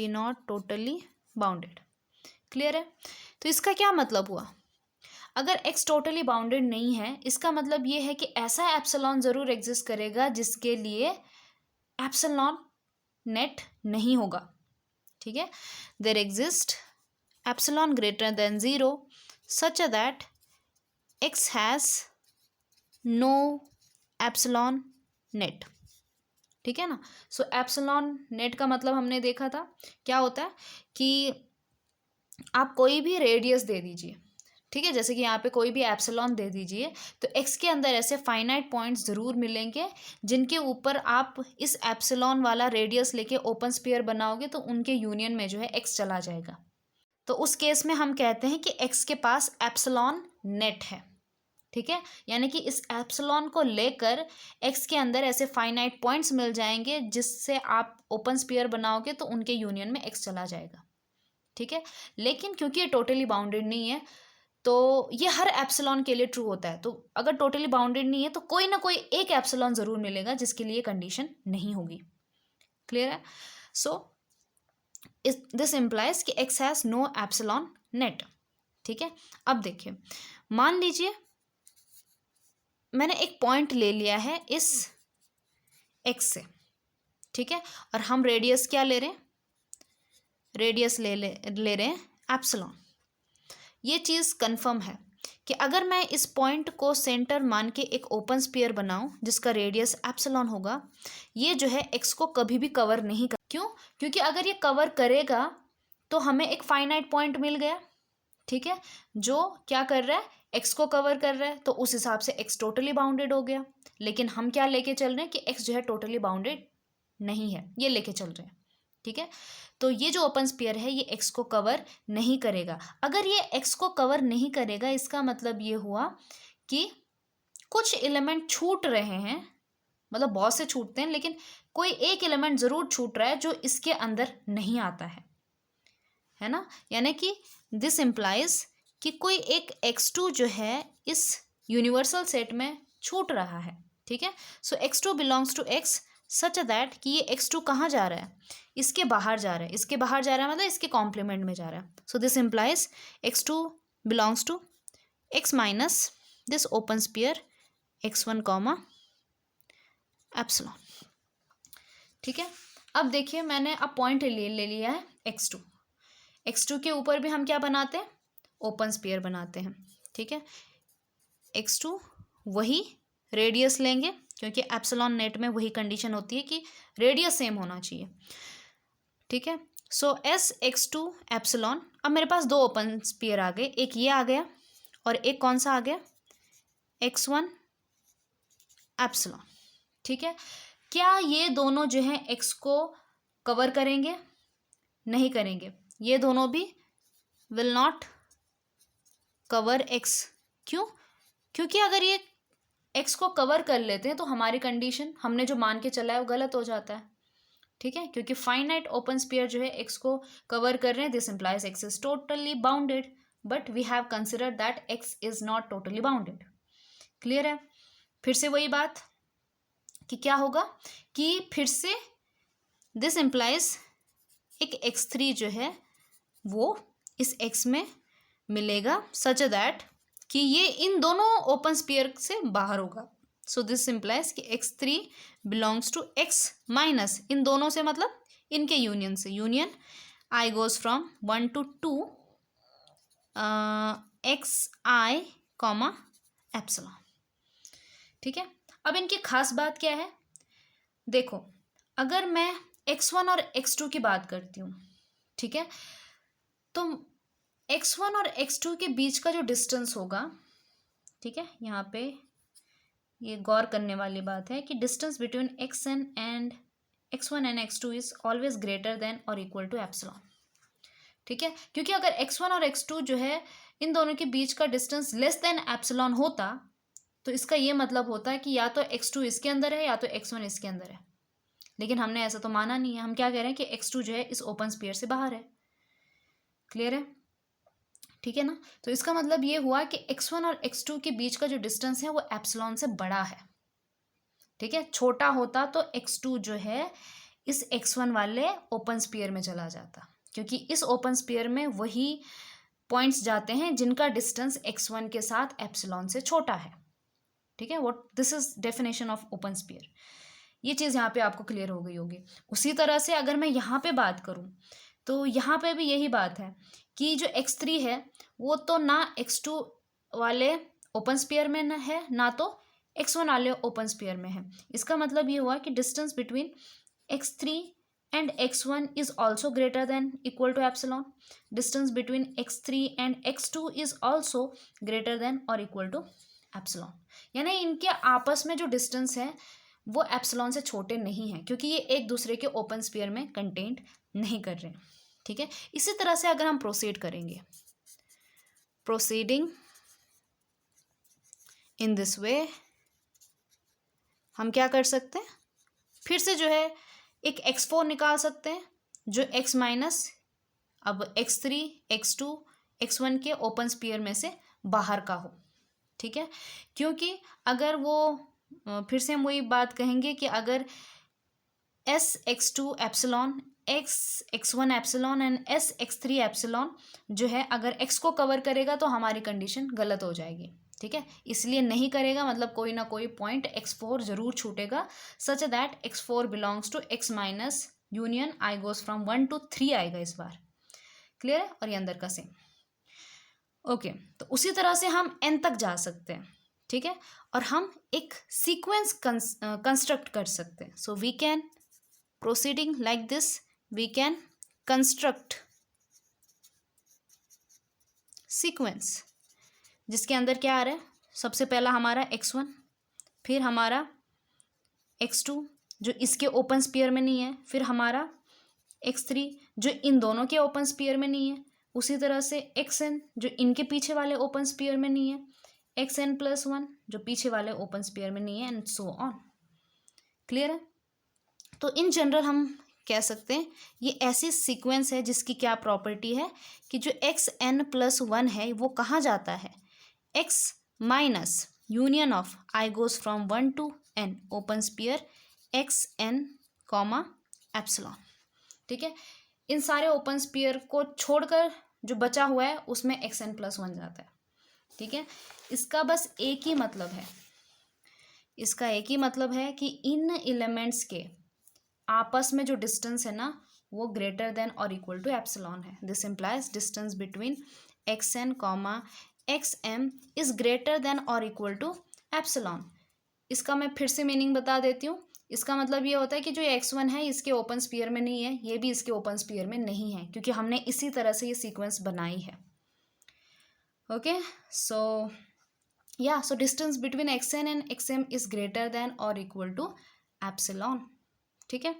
not totally bounded. Clear है? तो इसका क्या मतलब हुआ, अगर x टोटली बाउंडेड नहीं है, इसका मतलब ये है कि ऐसा एप्सिलॉन जरूर एग्जिस्ट करेगा जिसके लिए एप्सिलॉन नेट नहीं होगा। ठीक है, there exist epsilon greater than 0 such that x has no epsilon net. ठीक है ना, सो एप्सिलॉन नेट का मतलब हमने देखा था क्या होता है कि आप कोई भी रेडियस दे दीजिए, ठीक है, जैसे कि यहाँ पे कोई भी एप्सिलॉन दे दीजिए, तो x के अंदर ऐसे फाइनाइट पॉइंट्स ज़रूर मिलेंगे जिनके ऊपर आप इस एप्सिलॉन वाला रेडियस लेके ओपन स्फीयर बनाओगे तो उनके यूनियन में जो है x चला जाएगा। तो उस केस में हम कहते हैं कि x के पास एप्सिलॉन नेट है। ठीक है, यानी कि इस एप्सिलॉन को लेकर x के अंदर ऐसे फाइनाइट पॉइंट्स मिल जाएंगे जिससे आप ओपन स्फीयर बनाओगे तो उनके यूनियन में x चला जाएगा। ठीक है, लेकिन क्योंकि ये टोटली बाउंडेड नहीं है तो ये हर एप्सिलॉन के लिए ट्रू होता है। तो अगर टोटली बाउंडेड नहीं है तो कोई ना कोई एक एप्सिलॉन जरूर मिलेगा जिसके लिए कंडीशन नहीं होगी। क्लियर है? सो दिस इम्प्लाइज कि x has no epsilon net. ठीक है, अब देखिए, मान लीजिए मैंने एक पॉइंट ले लिया है इस x से, ठीक है, और हम रेडियस क्या ले रहे हैं, रेडियस ले रहे हैं एप्सिलॉन। ये चीज़ कंफर्म है कि अगर मैं इस पॉइंट को सेंटर मान के एक ओपन स्फीयर बनाऊं जिसका रेडियस एप्सिलॉन होगा, ये जो है x को कभी भी कवर नहीं कर। क्यों? क्योंकि अगर ये कवर करेगा तो हमें एक फाइनाइट पॉइंट मिल गया, ठीक है, जो क्या कर रहा है, x को कवर कर रहा है, तो उस हिसाब से x टोटली बाउंडेड हो गया। लेकिन हम क्या लेके चल रहे हैं कि x जो है टोटली बाउंडेड नहीं है, ये लेके चल रहे हैं। ठीक है, तो ये जो ओपन स्फीयर है ये x को कवर नहीं करेगा। अगर ये x को कवर नहीं करेगा इसका मतलब ये हुआ कि कुछ एलिमेंट छूट रहे हैं, मतलब बहुत से छूटते हैं लेकिन कोई एक एलिमेंट जरूर छूट रहा है जो इसके अंदर नहीं आता है ना, यानी कि दिस इम्प्लाइज कि कोई एक x2 जो है इस यूनिवर्सल सेट में छूट रहा है। ठीक है, so x2 belongs to x such that कि ये x2 कहाँ जा रहा है, इसके बाहर जा रहा है, इसके बाहर जा रहा है मतलब इसके कॉम्प्लीमेंट में जा रहा है। So this implies x2 belongs to x minus this open sphere x1 comma epsilon. ठीक है, अब देखिए मैंने अब पॉइंट ले लिया है x2 के ऊपर भी हम क्या बनाते हैं, ओपन स्फीयर बनाते हैं। ठीक है, x2 वही रेडियस लेंगे क्योंकि एप्सिलॉन नेट में वही कंडीशन होती है कि रेडियस सेम होना चाहिए। ठीक है, सो एस x2 एप्सिलॉन। अब मेरे पास दो ओपन स्फीयर आ गए, एक ये आ गया और एक कौन सा आ गया, x1 एप्सिलॉन। ठीक है, क्या ये दोनों जो हैं x को कवर करेंगे, नहीं करेंगे, ये दोनों भी विल नॉट कवर x। क्यों? क्योंकि अगर ये x को कवर कर लेते हैं तो हमारी कंडीशन हमने जो मान के चला है वो गलत हो जाता है। ठीक है, क्योंकि फाइनाइट ओपन स्फीयर जो है x को कवर कर रहे हैं, this implies x is totally bounded, but we have considered that x is not totally bounded. Clear है? फिर से वही बात कि क्या होगा कि फिर से दिस इम्प्लाइज एक x3 जो है वो इस x में मिलेगा सच दैट कि ये इन दोनों ओपन स्फीयर से बाहर होगा। सो दिस इम्प्लाइज कि x3 belongs to x minus इन दोनों से मतलब इनके यूनियन से, union i goes from 1 to 2 xi comma epsilon. ठीक है, अब इनकी खास बात क्या है, देखो अगर मैं x1 और x2 की बात करती हूँ, ठीक है, तो x1 और x2 के बीच का जो डिस्टेंस होगा, ठीक है, यहाँ पे ये गौर करने वाली बात है कि distance between xn and x1 and x2 is always greater than और इक्वल टू एप्सिलॉन। ठीक है, क्योंकि अगर x1 और x2 जो है इन दोनों के बीच का डिस्टेंस लेस देन एप्सिलॉन होता तो इसका ये मतलब होता है कि या तो x2 इसके अंदर है या तो x1 इसके अंदर है, लेकिन हमने ऐसा तो माना नहीं है। हम क्या कह रहे हैं कि x2 जो है इस ओपन स्फीयर से बाहर है। क्लियर है? ठीक है ना। तो इसका मतलब ये हुआ कि x1 और x2 के बीच का जो डिस्टेंस है वो एप्सिलॉन से बड़ा है। ठीक है, छोटा होता तो x2 जो है इस x1 वाले ओपन स्फीयर में चला जाता, क्योंकि इस ओपन स्फीयर में वही पॉइंट्स जाते हैं जिनका डिस्टेंस x1 के साथ एप्सिलॉन से छोटा है। ठीक है, what this is definition of open sphere. ये चीज़ यहाँ पे आपको क्लियर हो गई होगी। उसी तरह से अगर मैं यहाँ पे बात करूँ तो यहाँ पे भी यही बात है कि जो x3 है वो तो ना x2 वाले ओपन स्फीयर में न है ना तो x1 वाले ओपन स्फीयर में है। इसका मतलब ये हुआ कि distance between x3 and x1 is also greater than equal to epsilon. Distance between x3 and x2 is also greater than or equal to epsilon. यानी इनके आपस में जो डिस्टेंस है वो एप्सिलॉन से छोटे नहीं हैं, क्योंकि ये एक दूसरे के ओपन स्फीयर में कंटेंट नहीं कर रहे हैं। ठीक है, इसी तरह से अगर हम प्रोसीड करेंगे, प्रोसीडिंग इन दिस वे, हम क्या कर सकते हैं, फिर से जो है एक x4 निकाल सकते हैं जो x माइनस अब x3 x2 x1 के ओपन स्फीयर में से बाहर का हो। ठीक है, क्योंकि अगर वो फिर से हम वही बात कहेंगे कि अगर s x2 epsilon x1 epsilon and s x3 epsilon जो है अगर x को कवर करेगा तो हमारी कंडीशन गलत हो जाएगी। ठीक है, इसलिए नहीं करेगा मतलब कोई ना कोई पॉइंट x4 जरूर छूटेगा, such that x4 belongs to x minus union i goes from 1 to 3 आएगा इस बार। क्लियर है? और ये अंदर का सेम। ओके, तो उसी तरह से हम n तक जा सकते हैं। ठीक है, और हम एक सीक्वेंस कंस्ट्रक्ट कर सकते हैं। So we can proceeding like this, we can construct sequence जिसके अंदर क्या आ रहा है, सबसे पहला हमारा x1, फिर हमारा x2 जो इसके ओपन स्फीयर में नहीं है, फिर हमारा x3 जो इन दोनों के ओपन स्फीयर में नहीं है, उसी तरह से xn जो इनके पीछे वाले ओपन स्फीयर में नहीं है, xn+1 जो पीछे वाले ओपन स्फीयर में नहीं है, एंड सो ऑन। क्लियर है? तो इन जनरल हम कह सकते हैं ये ऐसी सीक्वेंस है जिसकी क्या प्रॉपर्टी है कि जो xn+1 है वो कहाँ जाता है, x minus union of I goes from 1 to n open sphere xn comma epsilon. ठीक है, इन सारे ओपन स्फीयर को छोड़कर जो बचा हुआ है उसमें xn+1 जाता है। ठीक है, इसका बस एक ही मतलब है, इसका एक ही मतलब है कि इन एलिमेंट्स के आपस में जो डिस्टेंस है ना वो ग्रेटर देन और इक्वल टू एप्सिलॉन है। This implies distance between xn comma xm is greater than और इक्वल टू एप्सिलॉन। इसका मैं फिर से मीनिंग बता देती हूँ। इसका मतलब ये होता है कि जो x1 है इसके ओपन स्फीयर में नहीं है, ये भी इसके ओपन स्फीयर में नहीं है, क्योंकि हमने इसी तरह से ये सीक्वेंस बनाई है। ओके, सो या so distance between xn and xm is greater than और इक्वल टू एप्सिलॉन। ठीक है,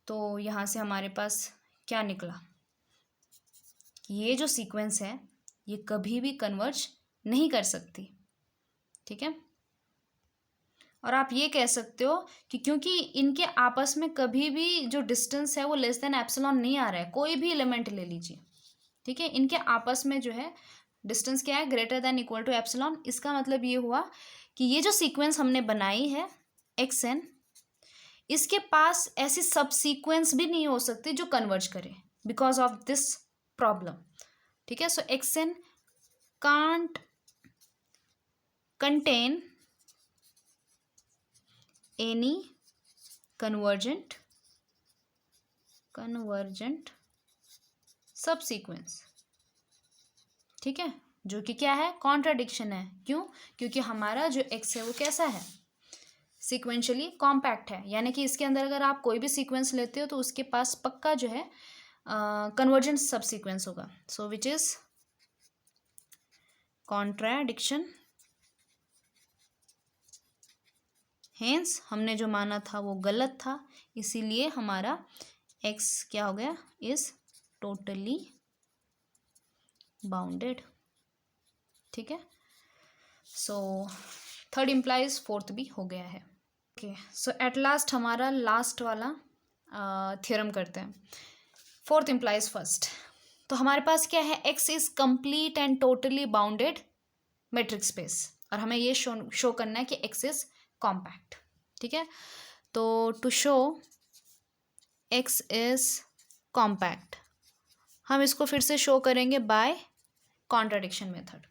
तो यहाँ से हमारे पास क्या निकला, ये जो सीक्वेंस है ये कभी भी कन्वर्ज नहीं कर सकती। ठीक है, और आप ये कह सकते हो कि क्योंकि इनके आपस में कभी भी जो डिस्टेंस है वो लेस देन एप्सिलॉन नहीं आ रहा है, कोई भी एलिमेंट ले लीजिए। ठीक है, इनके आपस में जो है डिस्टेंस क्या है, greater than equal to epsilon. इसका मतलब ये हुआ कि ये जो सीक्वेंस हमने बनाई है xn, इसके पास ऐसी सब सीक्वेंस भी नहीं हो सकती जो कन्वर्ज करे बिकॉज ऑफ दिस प्रॉब्लम। ठीक है, सो xn can't contain any convergent सब सीक्वेंस। ठीक है, जो कि क्या है, कॉन्ट्राडिक्शन है। क्यों? क्योंकि हमारा जो x है वो कैसा है, सीक्वेंशियली कॉम्पैक्ट है, यानी कि इसके अंदर अगर आप कोई भी सीक्वेंस लेते हो तो उसके पास पक्का जो है कन्वर्जेंट सब सीक्वेंस होगा। सो विच इज कॉन्ट्राडिक्शन। हेंस हमने जो माना था वो गलत था, इसीलिए हमारा x क्या हो गया, इज टोटली बाउंडेड, ठीक है। सो थर्ड इम्प्लाइज फोर्थ भी हो गया है। ओके, सो एट लास्ट हमारा लास्ट वाला थ्योरम करते हैं। Fourth implies first. तो हमारे पास क्या है, x is complete and totally bounded metric space, और हमें ये शो करना है कि एक्स इज कॉम्पैक्ट, ठीक है। तो to show x is compact हम इसको फिर से शो करेंगे बाय कॉन्ट्राडिक्शन मेथड।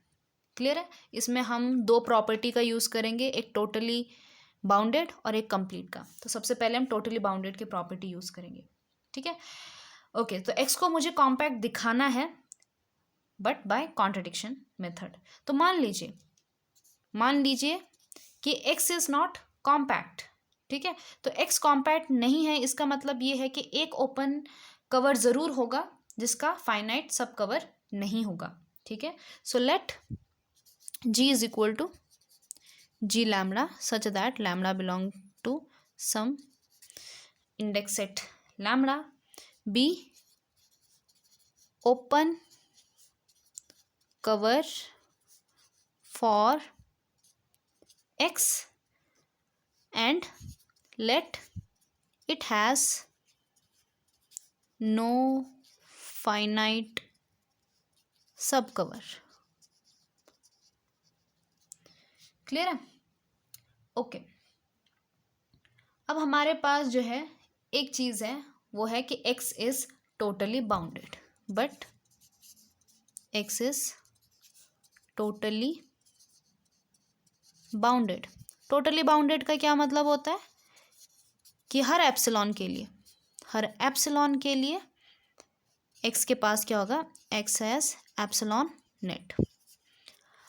क्लियर है। इसमें हम दो प्रॉपर्टी का यूज़ करेंगे, एक टोटली बाउंडेड और एक कंप्लीट का। तो सबसे पहले हम टोटली बाउंडेड की प्रॉपर्टी यूज़ करेंगे, ठीक है। ओके, तो एक्स को मुझे कॉम्पैक्ट दिखाना है बट बाय कॉन्ट्राडिक्शन मेथड। तो मान लीजिए कि एक्स इज नॉट कॉम्पैक्ट, ठीक है। तो एक्स कॉम्पैक्ट नहीं है, इसका मतलब ये है कि एक ओपन कवर ज़रूर होगा जिसका फाइनाइट सब कवर नहीं होगा, ठीक है। So late G is equal to G lambda such that lambda belong to some index set lambda be open cover for X and let it has no finite subcover. Clear है। ओके, अब हमारे पास जो है एक चीज़ है, वो है कि x is totally bounded, but x is totally bounded. Totally bounded का क्या मतलब होता है कि हर एप्सिलॉन के लिए x के पास क्या होगा, x हैज़ एप्सिलॉन नेट।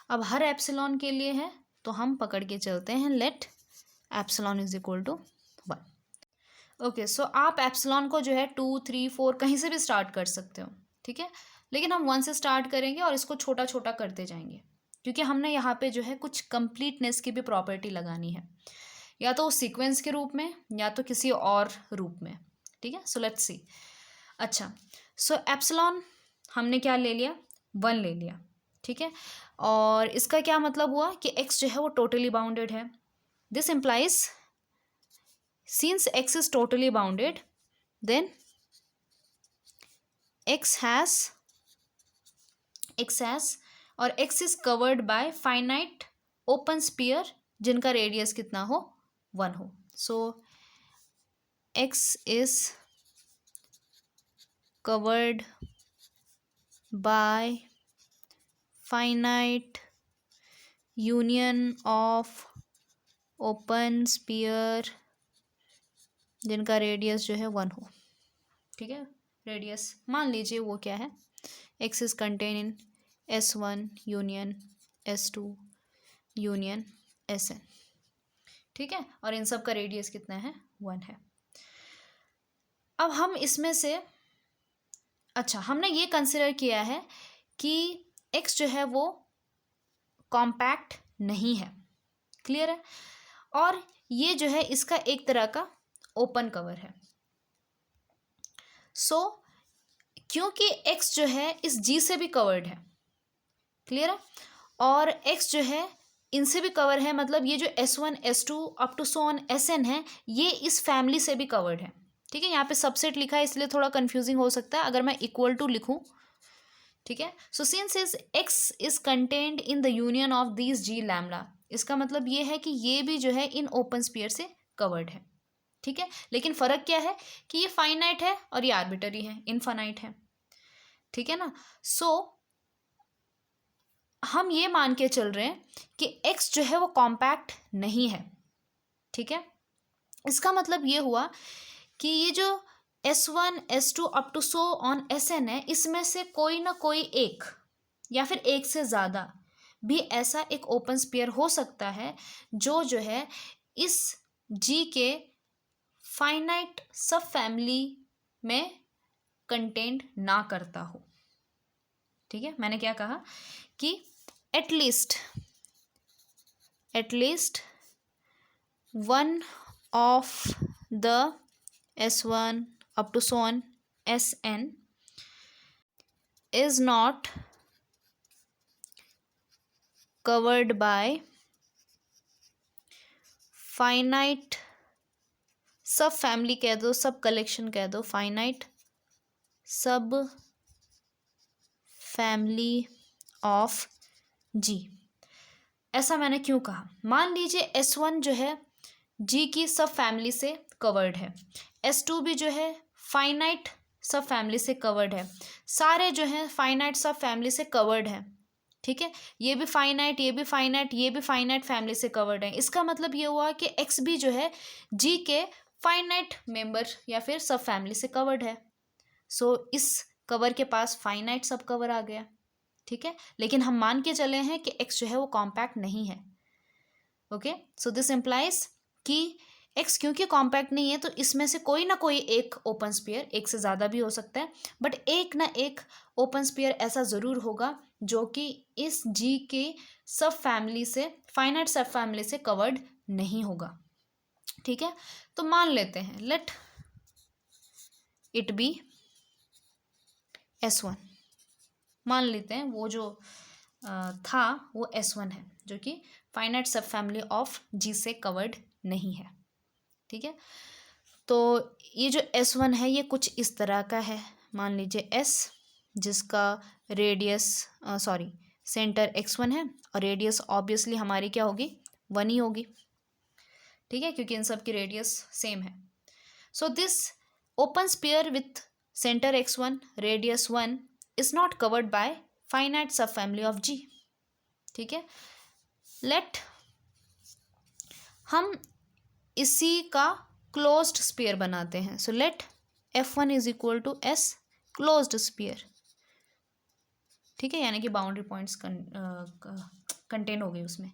अब हर एप्सिलॉन के लिए है तो हम पकड़ के चलते हैं, let epsilon is equal to 1। Okay, so आप एप्सिलॉन को जो है 2, 3, 4 कहीं से भी स्टार्ट कर सकते हो, ठीक है। लेकिन हम 1 से स्टार्ट करेंगे और इसको छोटा छोटा करते जाएंगे, क्योंकि हमने यहाँ पे जो है कुछ कंप्लीटनेस की भी प्रॉपर्टी लगानी है, या तो सीक्वेंस के रूप में या तो किसी और रूप में, ठीक है। So let's see. अच्छा, सो एप्सिलॉन हमने क्या ले लिया, 1 ले लिया, ठीक है। और इसका क्या मतलब हुआ कि x जो है वो टोटली बाउंडेड है। This implies since x is totally bounded then x has और x is covered by finite open sphere जिनका रेडियस कितना हो, 1 हो। सो x is covered by finite union of open sphere जिनका रेडियस जो है 1 हो, ठीक है। रेडियस मान लीजिए वो क्या है, x is contain in S1 union S2 union Sn, ठीक है। और इन सब का रेडियस कितना है, 1 है। अब हम इसमें से, अच्छा, हमने ये कंसिडर किया है कि x जो है वो कॉम्पैक्ट नहीं है, क्लियर है। और ये जो है इसका एक तरह का ओपन कवर है। सो क्योंकि x जो है इस G से भी कवर्ड है, क्लियर है, और x जो है इनसे भी कवर है, मतलब ये जो S1 S2 up to so on Sn है, ये इस फैमिली से भी कवर्ड है, ठीक है। यहाँ पे सबसेट लिखा है इसलिए थोड़ा कंफ्यूजिंग हो सकता है अगर मैं इक्वल टू लिखूं, ठीक है। So since is x is contained in the union of these G lambda, इसका मतलब ये है कि ये भी जो है इन ओपन स्पीयर से कवर्ड है, ठीक है। लेकिन फ़र्क क्या है कि ये फाइनाइट है और ये आर्बिटरी है, इनफाइनाइट है, ठीक है ना। सो हम ये मान के चल रहे हैं कि x जो है वो कॉम्पैक्ट नहीं है, ठीक है। इसका मतलब ये हुआ कि ये जो S1 S2 up to so on Sn है, इसमें से कोई ना कोई एक या फिर एक से ज़्यादा भी ऐसा एक ओपन स्पीयर हो सकता है जो है इस G के फाइनाइट सब फैमिली में कंटेंट ना करता हो, ठीक है। मैंने क्या कहा कि at least one of the S1 up to so on Sn is not covered by finite सब फैमिली कह दो, सब कलेक्शन कह दो, फाइनाइट सब फैमिली ऑफ जी। ऐसा मैंने क्यों कहा? मान लीजिए S1 जो है जी की सब फैमिली से कवर्ड है, S2 भी जो है फाइनाइट सब फैमिली से कवर्ड है, सारे जो हैं फाइनाइट सब फैमिली से कवर्ड है, ठीक है। ये भी फाइनाइट, ये भी फाइनाइट, ये भी फाइनाइट फैमिली से कवर्ड है। इसका मतलब ये हुआ कि एक्स भी जो है जी के फाइनाइट मेंबर या फिर सब फैमिली से कवर्ड है। सो इस कवर के पास फाइनाइट सब कवर आ गया, ठीक है। लेकिन हम मान के चले हैं कि एक्स जो है वो कॉम्पैक्ट नहीं है। ओके, सो दिस इम्प्लाइज कि एक्स क्योंकि कॉम्पैक्ट नहीं है तो इसमें से कोई ना कोई एक ओपन स्फीयर, एक से ज़्यादा भी हो सकता है, बट एक ना एक ओपन स्फीयर ऐसा ज़रूर होगा जो कि इस जी के सब फैमिली से, फाइनाइट सब फैमिली से कवर्ड नहीं होगा, ठीक है। तो मान लेते हैं, लेट इट बी S1, मान लेते हैं वो जो था वो S1 है, जो कि फाइनाइट सब फैमिली ऑफ जी से कवर्ड नहीं है, ठीक है। तो ये जो S1 है ये कुछ इस तरह का है। मान लीजिए S जिसका रेडियस सॉरी सेंटर x1 है और रेडियस ऑब्वियसली हमारी क्या होगी, 1 ही होगी, ठीक है, क्योंकि इन सब की रेडियस सेम है। So this open sphere with centre x1 radius 1 is not covered by finite sub family of G, ठीक है। लेट हम इसी का क्लोज्ड स्फीयर बनाते हैं। So let F1 is equal to S closed sphere, ठीक है, यानी कि बाउंड्री पॉइंट्स कंटेन हो गई उसमें।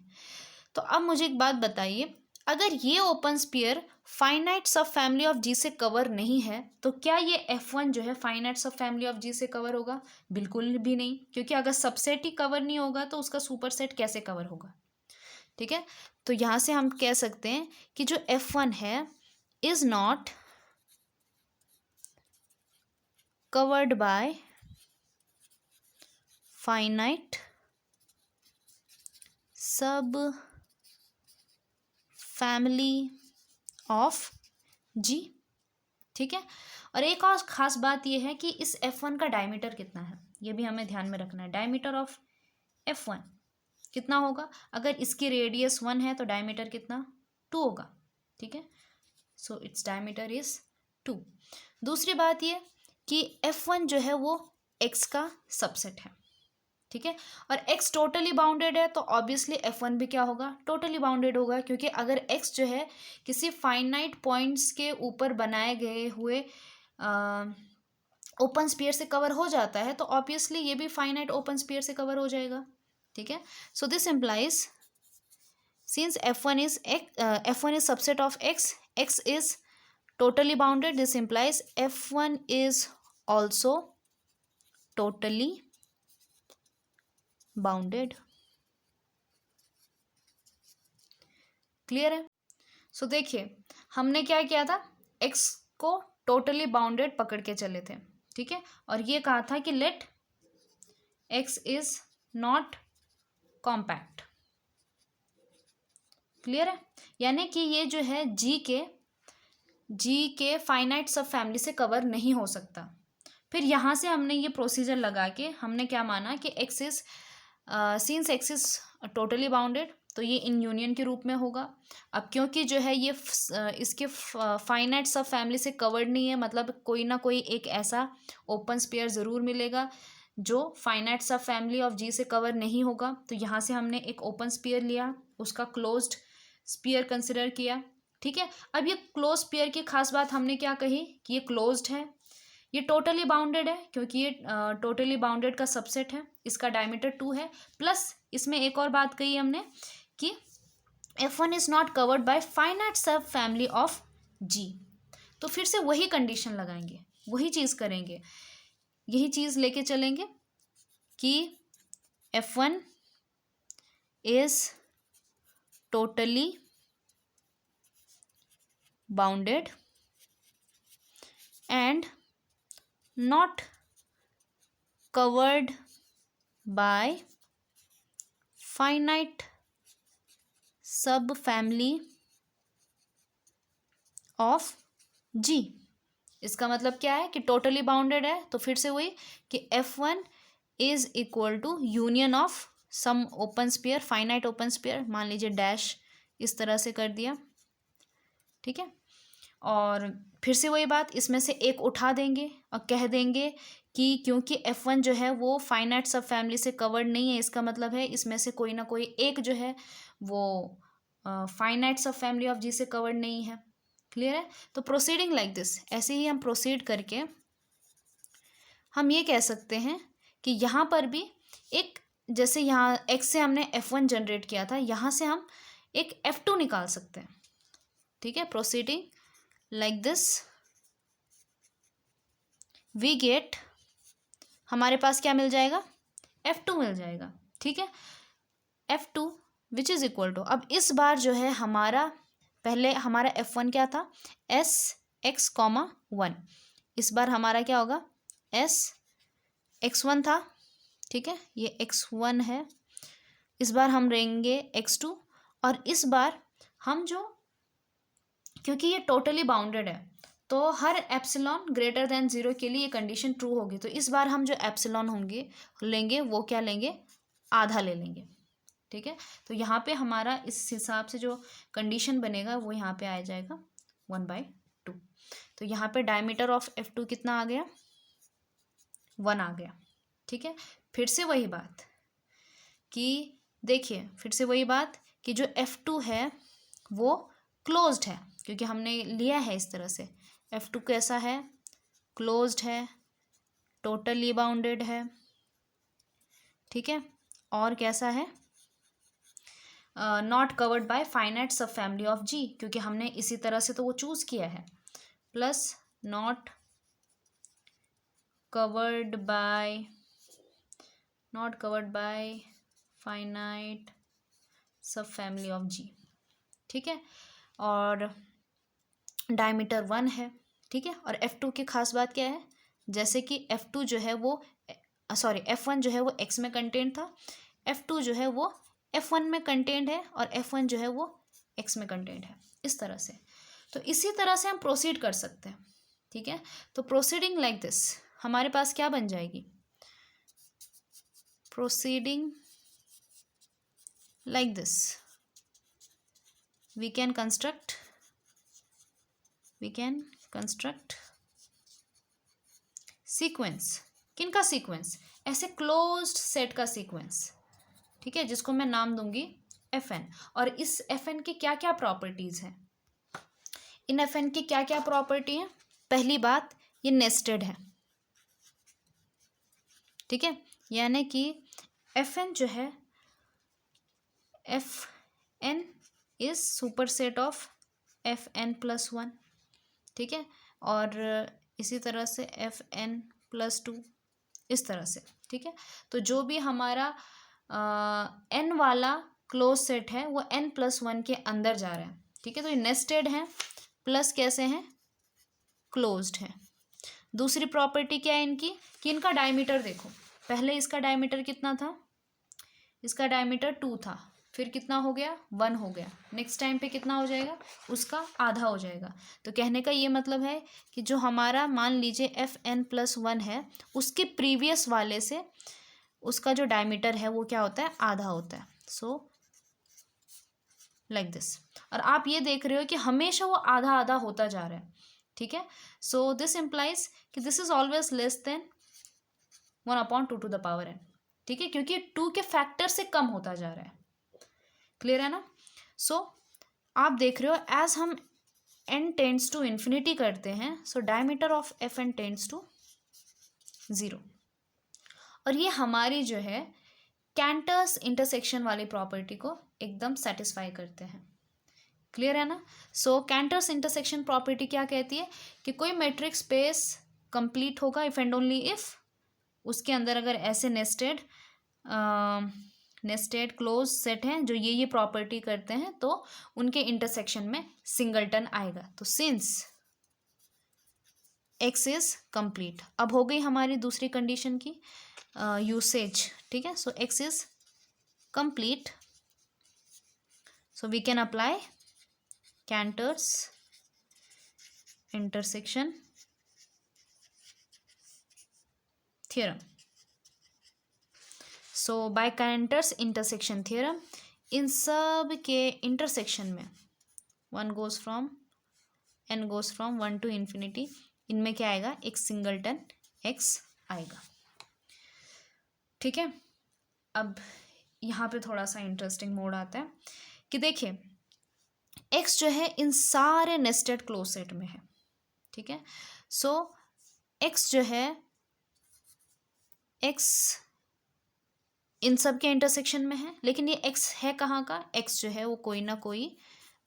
तो अब मुझे एक बात बताइए, अगर ये open sphere finite sub family of जी से कवर नहीं है तो क्या ये F1 जो है फाइनाइट सब फैमिली ऑफ जी से कवर होगा? बिल्कुल भी नहीं, क्योंकि अगर सबसेट ही कवर नहीं होगा तो उसका सुपरसेट कैसे कवर होगा, ठीक है। तो यहाँ से हम कह सकते हैं कि जो F1 है is not covered by finite sub family of जी, ठीक है। और एक और ख़ास बात यह है कि इस F1 का डायमीटर कितना है ये भी हमें ध्यान में रखना है। डायमीटर ऑफ F1 कितना होगा? अगर इसकी रेडियस 1 है तो डायमीटर कितना, 2 होगा, ठीक है। So its diameter is 2। दूसरी बात ये कि F1 जो है वो x का सबसेट है, ठीक है, और x टोटली बाउंडेड है तो ऑब्वियसली F1 भी क्या होगा, टोटली बाउंडेड होगा, क्योंकि अगर x जो है किसी फाइनाइट पॉइंट्स के ऊपर बनाए गए हुए ओपन स्फीयर से कवर हो जाता है तो ऑब्वियसली ये भी फाइनाइट ओपन स्फीयर से कवर हो जाएगा, ठीक है। So this implies since F1 is subset of x is totally bounded, this implies F1 is also totally bounded, clear है। सो देखिए हमने क्या किया था, x को टोटली बाउंडेड पकड़ के चले थे, ठीक है, और ये कहा था कि let x is not compact, clear है, यानी कि ये जो है जी के फाइनाइट सब फैमिली से कवर नहीं हो सकता। फिर यहाँ से हमने ये प्रोसीजर लगा के हमने क्या माना कि x is since x is totally bounded तो ये इन यूनियन के रूप में होगा। अब क्योंकि जो है ये इसके फाइनाइट सब फैमिली से कवर्ड नहीं है, मतलब कोई ना कोई एक ऐसा ओपन स्फीयर ज़रूर मिलेगा जो फाइनाइट सब फैमिली ऑफ जी से कवर नहीं होगा। तो यहाँ से हमने एक ओपन स्फीयर लिया, उसका क्लोज्ड स्फीयर कंसिडर किया, ठीक है। अब ये क्लोज स्फीयर की खास बात हमने क्या कही कि ये क्लोज्ड है, ये टोटली बाउंडेड है क्योंकि ये टोटली बाउंडेड का सबसेट है, इसका डायमीटर 2 है, प्लस इसमें एक और बात कही हमने कि F1 is not covered by finite sub family of G। तो फिर से वही कंडीशन लगाएंगे, वही चीज़ करेंगे, यही चीज़ लेके चलेंगे कि F1 is totally bounded and not covered by finite sub family of जी। इसका मतलब क्या है कि टोटली बाउंडेड है, तो फिर से वही कि F1 is equal to union of some open sphere, finite open sphere, मान लीजिए डैश इस तरह से कर दिया, ठीक है। और फिर से वही बात, इसमें से एक उठा देंगे और कह देंगे कि क्योंकि F1 जो है वो फाइनाइट सब फैमिली से कवर्ड नहीं है, इसका मतलब है इसमें से कोई ना कोई एक जो है वो फाइनाइट सब फैमिली ऑफ जी से कवर्ड नहीं है। क्लियर है? तो प्रोसीडिंग लाइक दिस, ऐसे ही हम प्रोसीड करके हम ये कह सकते हैं कि यहाँ पर भी एक, जैसे यहाँ X से हमने F1 जनरेट किया था, यहाँ से हम एक F2 निकाल सकते हैं, ठीक है। Proceeding like this we get, हमारे पास क्या मिल जाएगा, F2 मिल जाएगा, ठीक है। F2 which is equal to, अब इस बार जो है हमारा, पहले हमारा F1 क्या था, S x, 1, इस बार हमारा क्या होगा, S x1 था, ठीक है, ये x1 है। इस बार हम रहेंगे x2, और इस बार हम जो, क्योंकि ये टोटली बाउंडेड है तो हर एप्सिलॉन ग्रेटर देन 0 के लिए ये कंडीशन ट्रू होगी, तो इस बार हम जो एप्सिलॉन होंगे लेंगे वो क्या लेंगे, आधा ले लेंगे, ठीक है। तो यहाँ पे हमारा इस हिसाब से जो कंडीशन बनेगा वो यहाँ पे आ जाएगा 1/2। तो यहाँ पे डायमीटर ऑफ F2 कितना आ गया, 1 आ गया, ठीक है। फिर से वही बात कि देखिए, फिर से वही बात कि जो F2 है वो क्लोज्ड है, क्योंकि हमने लिया है इस तरह से, F2 कैसा है, क्लोज्ड है, टोटली बाउंडेड है, ठीक है, और कैसा है, not covered by finite sub family of जी, क्योंकि हमने इसी तरह से तो वो चूज किया है, plus not covered by finite sub family of जी, ठीक है। और डायमीटर 1 है, ठीक है। और F2 की खास बात क्या है, जैसे कि F2 जो है वो F1 जो है वो X में कंटेंट था, F2 जो है वो F1 में कंटेंट है, और F1 जो है वो X में कंटेंट है, इस तरह से। तो इसी तरह से हम प्रोसीड कर सकते हैं, ठीक है। तो प्रोसीडिंग लाइक दिस हमारे पास क्या बन जाएगी, proceeding like this we can construct sequence, किनका सीक्वेंस, ऐसे क्लोज्ड सेट का सीक्वेंस, ठीक है, जिसको मैं नाम दूंगी Fn। और इस Fn की क्या क्या प्रॉपर्टीज हैं, इन Fn की क्या क्या प्रॉपर्टी है, पहली बात ये नेस्टेड है, ठीक है, यानी कि Fn जो है, Fn is superset of Fn+1, ठीक है, और इसी तरह से Fn+2, इस तरह से, ठीक है। तो जो भी हमारा n वाला क्लोज सेट है वो n+1 के अंदर जा रहा है, ठीक है। तो ये नेस्टेड है, प्लस कैसे हैं, क्लोज्ड है। दूसरी प्रॉपर्टी क्या है इनकी, कि इनका डायमीटर देखो, पहले इसका डायमीटर कितना था, इसका डायमीटर 2 था, फिर कितना हो गया, 1 हो गया, नेक्स्ट टाइम पे कितना हो जाएगा, उसका आधा हो जाएगा। तो कहने का ये मतलब है कि जो हमारा मान लीजिए Fn+1 है, उसके प्रीवियस वाले से उसका जो डायमीटर है वो क्या होता है, आधा होता है। सो लाइक दिस, और आप ये देख रहे हो कि हमेशा वो आधा आधा होता जा रहा है, ठीक है। सो दिस इम्प्लाइज कि this is always less than 1/2n, ठीक है, क्योंकि 2 के फैक्टर से कम होता जा रहा है। क्लियर है ना। सो आप देख रहे हो एज हम n टेंड्स टू इन्फिनिटी करते हैं, so diameter of Fn tends to 0, और ये हमारी जो है कैंटर्स इंटरसेक्शन वाली प्रॉपर्टी को एकदम सेटिस्फाई करते हैं। क्लियर है ना। सो कैंटर्स इंटरसेक्शन प्रॉपर्टी क्या कहती है कि कोई मैट्रिक्स स्पेस कंप्लीट होगा इफ एंड ओनली इफ उसके अंदर अगर ऐसे नेस्टेड क्लोज सेट हैं जो ये प्रॉपर्टी करते हैं, तो उनके इंटरसेक्शन में सिंगलटन आएगा। तो सिंस X इज कंप्लीट, अब हो गई हमारी दूसरी कंडीशन की यूसेज, ठीक है। सो X is complete. So we can apply Cantor's intersection theorem. So by Cantor's intersection theorem, इन सब के इंटरसेक्शन में n goes from 1 to infinity, इनमें क्या आएगा, एक सिंगलटन x आएगा. ठीक है. अब यहाँ पे थोड़ा सा इंटरेस्टिंग मोड आता है कि देखिए x जो है इन सारे नेस्टेड क्लोज सेट में है. ठीक है. सो x जो है, x इन सब के इंटरसेक्शन में है, लेकिन ये x है कहाँ का, x जो है वो कोई ना कोई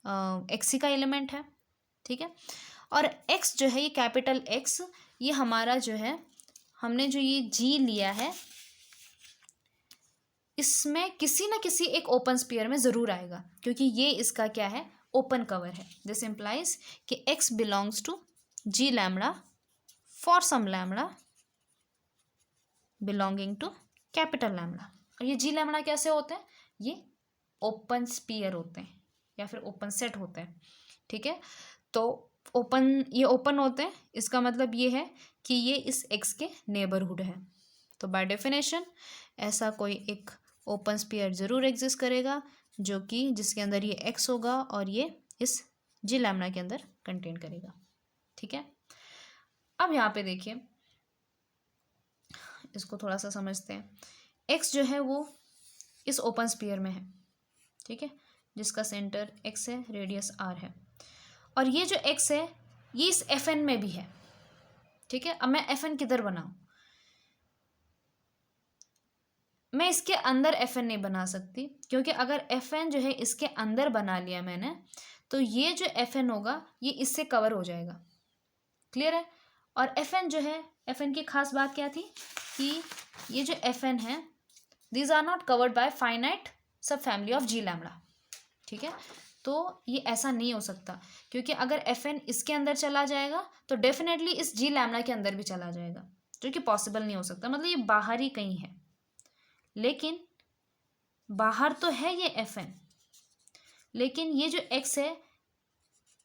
x ही का एलिमेंट है. ठीक है. और x जो है, ये कैपिटल X, ये हमारा जो है, हमने जो ये G लिया है, इसमें किसी ना किसी एक ओपन स्फीयर में ज़रूर आएगा, क्योंकि ये इसका क्या है, ओपन कवर है. दिस इम्प्लाइज कि x belongs to G lambda for some lambda belonging to capital lambda. और ये G लैम्डा कैसे होते हैं, ये ओपन स्फीयर होते हैं या फिर ओपन सेट होते हैं. ठीक है. तो ये ओपन होते हैं, इसका मतलब ये है कि ये इस x के नेबरहुड है. तो बाय डेफिनेशन ऐसा कोई एक ओपन स्फीयर ज़रूर एग्जिस्ट करेगा जो कि जिसके अंदर ये x होगा और ये इस G लैम्डा के अंदर कंटेन करेगा. ठीक है. अब यहाँ पे देखिए, इसको थोड़ा सा समझते हैं. x जो है वो इस ओपन स्फीयर में है. ठीक है. जिसका सेंटर x है, रेडियस r है, और ये जो x है ये इस Fn में भी है. ठीक है. अब मैं Fn किधर बनाऊं, मैं इसके अंदर Fn नहीं बना सकती, क्योंकि अगर Fn जो है इसके अंदर बना लिया मैंने, तो ये जो Fn होगा ये इससे कवर हो जाएगा. क्लियर है. और Fn जो है, Fn की खास बात क्या थी कि ये जो Fn है, these are not covered by finite sub family of G lambda. ठीक है. तो ये ऐसा नहीं हो सकता, क्योंकि अगर Fn इसके अंदर चला जाएगा तो डेफिनेटली इस G लैम्डा के अंदर भी चला जाएगा, जो कि पॉसिबल नहीं हो सकता. मतलब ये बाहर ही कहीं है, लेकिन बाहर तो है ये Fn, लेकिन ये जो x है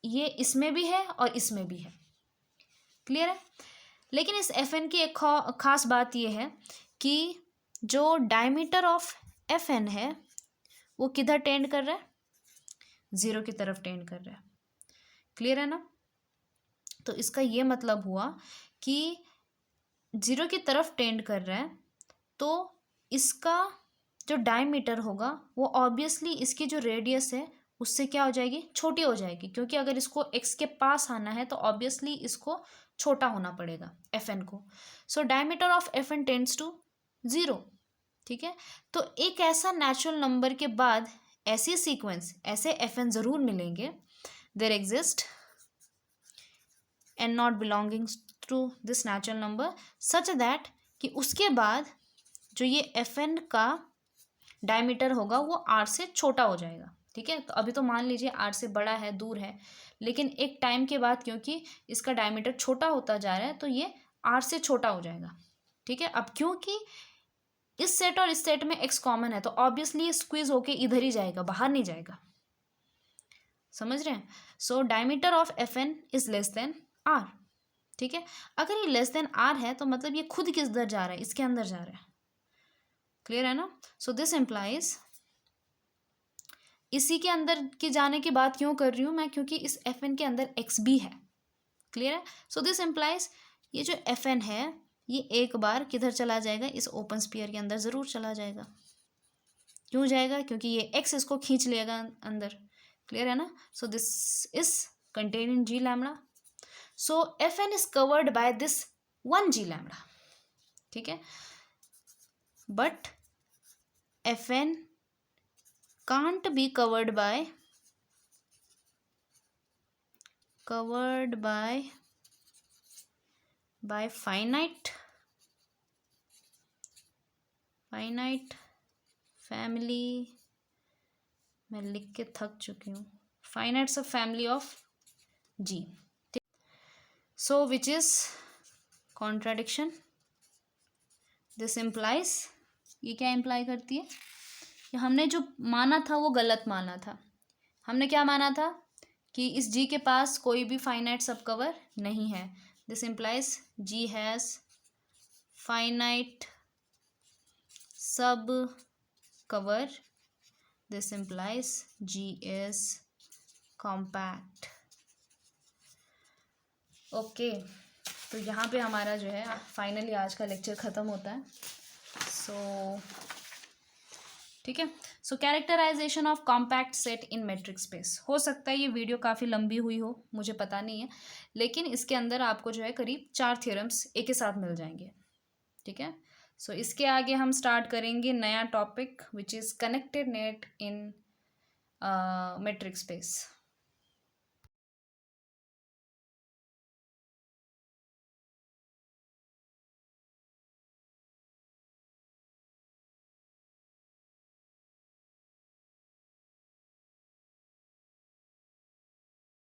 ये इसमें भी है और इसमें भी है. क्लियर है. लेकिन इस Fn की एक खास बात ये है कि जो डायमीटर ऑफ Fn है वो किधर टेंड कर रहा है, 0 की तरफ टेंड कर रहा है. क्लियर है ना. तो इसका ये मतलब हुआ कि 0 की तरफ टेंड कर रहा है, तो इसका जो डायमीटर होगा वो ऑब्वियसली इसकी जो रेडियस है उससे क्या हो जाएगी, छोटी हो जाएगी, क्योंकि अगर इसको x के पास आना है तो ऑब्वियसली इसको छोटा होना पड़ेगा Fn को. So diameter of Fn tends to 0. ठीक है. तो एक ऐसा नेचुरल नंबर के बाद ऐसी सीक्वेंस, ऐसे Fn ज़रूर मिलेंगे, there exist and not belonging to this natural number, such that कि उसके बाद जो ये Fn का डायमीटर होगा वो r से छोटा हो जाएगा. ठीक है. तो अभी तो मान लीजिए r से बड़ा है, दूर है, लेकिन एक टाइम के बाद क्योंकि इसका डायमीटर छोटा होता जा रहा है तो ये r से छोटा हो जाएगा. ठीक है. अब क्योंकि इस सेट और इस सेट में x कॉमन है तो ऑब्वियसली ये स्क्वीज होके इधर ही जाएगा, बाहर नहीं जाएगा. समझ रहे हैं. So diameter of Fn is less than r. ठीक है. अगर ये लेस देन r है तो मतलब ये खुद किधर जा रहा है, इसके अंदर जा रहा है. क्लियर है ना. सो दिस इम्प्लाइज, इसी के अंदर के जाने की बात क्यों कर रही हूँ मैं, क्योंकि इस Fn के अंदर x भी है. क्लियर है. सो दिस इम्प्लाइज ये जो Fn है ये एक बार किधर चला जाएगा, इस ओपन स्फीयर के अंदर ज़रूर चला जाएगा. क्यों जाएगा, क्योंकि ये x इसको खींच लेगा अंदर. क्लियर है ना. So this is contain in G lambda. So Fn is covered by this 1 G lambda. ठीक है. But Fn can't be covered by finite family, मैं लिख के थक चुकी हूँ, finite sub family of G. So which is contradiction. This implies, ये क्या इम्प्लाई करती है हमने जो माना था वो गलत माना था। हमने क्या माना था कि इस जी के पास कोई भी फाइनाइट सब कवर नहीं है। This implies G has finite subcover. This implies G is compact. Okay, तो यहाँ पे हमारा जो है फाइनली आज का लेक्चर ख़त्म होता है। ठीक है। So characterization of compact set in metric space. हो सकता है ये वीडियो काफ़ी लंबी हुई हो, मुझे पता नहीं है, लेकिन इसके अंदर आपको जो है करीब 4 थ्योरम्स एक ही साथ मिल जाएंगे। ठीक है। सो इसके आगे हम स्टार्ट करेंगे नया topic which is connectedness in metric space.